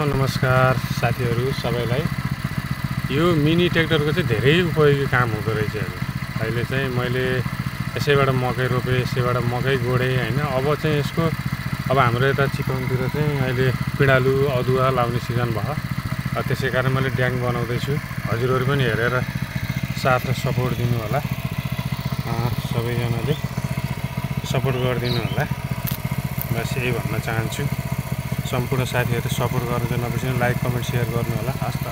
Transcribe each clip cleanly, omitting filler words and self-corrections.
नमस्कार साथीहरू सबैलाई। यो मिनी ट्र्याक्टरको चाहिँ धेरै उपयोगी काम हुँदो रहेछ। अहिले चाहिँ मैले यसैबाट मकै रोपेँ, यसैबाट मकै गोडेँ हैन। अब चाहिँ यसको हाम्रो यता चितवनतिर चाहिँ अहिले पिँडालु अदुवा लाउने सिजन भयो। त्यसै कारण मैले ड्याङ बनाउँदैछु। हजुरहरू पनि हेरेर साथ र सपोर्ट दिनु होला। सबैजनाले सपोर्ट गरिदिनु होला। बस यही भन्न चाहन्छु। सम्पूर्ण साथीहरू सपोर्ट गर्नु चाहिँ नबिर्सनु, लाइक कमेन्ट सेयर गर्नु होला। हस् त।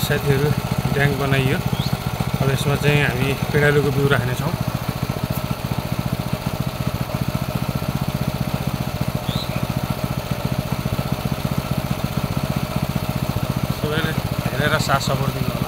साथीहरू ड्याङ बनाइयो। अब यसमा चाहिँ हामी पिँडालुको बिउ राख्नेछौँ। सबैले हेरेर साथ सपोर्ट दिनु होला।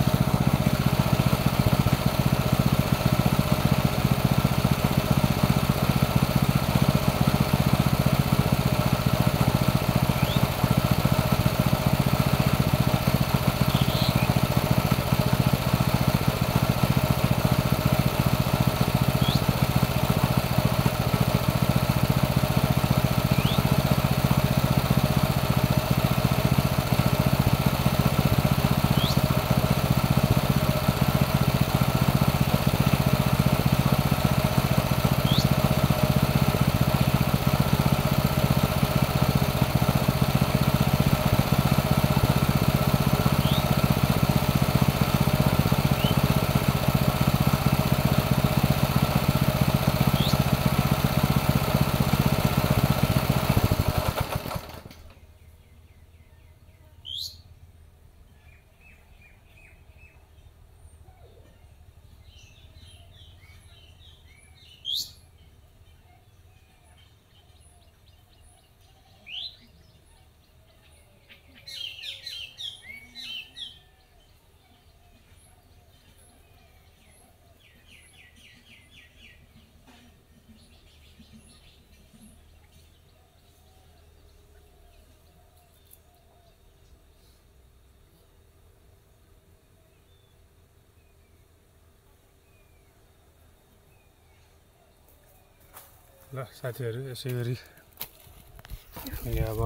ल साथीहरू, यसै गरी हामीले अब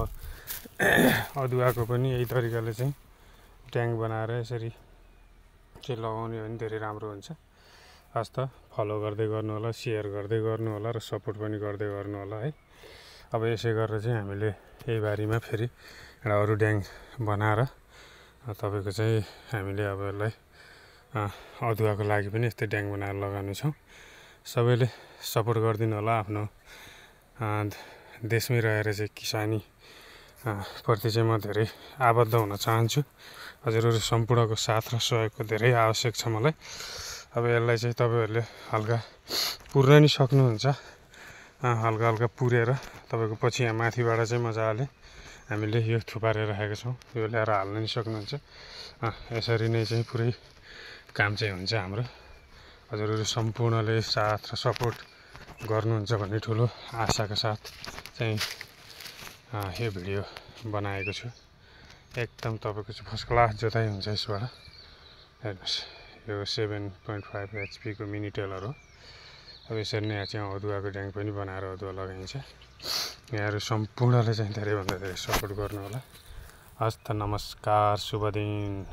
अदुवाको पनि यही तरिकाले चाहिँ ट्याङ बनाएर यसरी चाहिँ लगाउने हो भने धेरै राम्रो हुन्छ। हस् त, फलो गर्दै गर्नु होला, सेयर गर्दै गर्नु होला र सपोर्ट पनि गर्दै गर्नु होला है। अब यसै गरेर चाहिँ हामीले यही बारीमा फेरि एउटा अरू ड्याङ बनाएर तपाईँको चाहिँ हामीले अब यसलाई अदुवाको लागि पनि यस्तै ड्याङ बनाएर लगाउनेछौँ। सबैले सपोर्ट गरिदिनु होला। आफ्नो देशमै रहेर चाहिँ किसानी प्रति चाहिँ म धेरै आबद्ध हुन चाहन्छु। हजुरहरू सम्पूर्णको साथ र सहयोगको धेरै आवश्यक छ मलाई। अब यसलाई चाहिँ तपाईँहरूले हल्का पुर्न नि सक्नुहुन्छ। हल्का हल्का पुरेर तपाईँको पछि यहाँ माथिबाट चाहिँ मजाले हामीले यो थुपारेर राखेका छौँ। यो ल्याएर हाल्न नि सक्नुहुन्छ। यसरी नै चाहिँ पुरै काम चाहिँ हुन्छ हाम्रो। हजुरहरू सम्पूर्णले साथ र सपोर्ट गर्नुहुन्छ भन्ने ठुलो आशाका साथ चाहिँ यो भिडियो बनाएको छु। एकदम तपाईँको चाहिँ फर्स्ट क्लास जोताइ हुन्छ यसबाट। हेर्नुहोस्, यो 7.5 HP को मिनी टेलर हो। अब यसरी नै चाहिँ अदुवाको ड्याङ पनि बनाएर अदुवा लगाइन्छ। यहाँहरू सम्पूर्णले चाहिँ धेरैभन्दा धेरै सपोर्ट गर्नु होला। हस्त नमस्कार, शुभ दिन।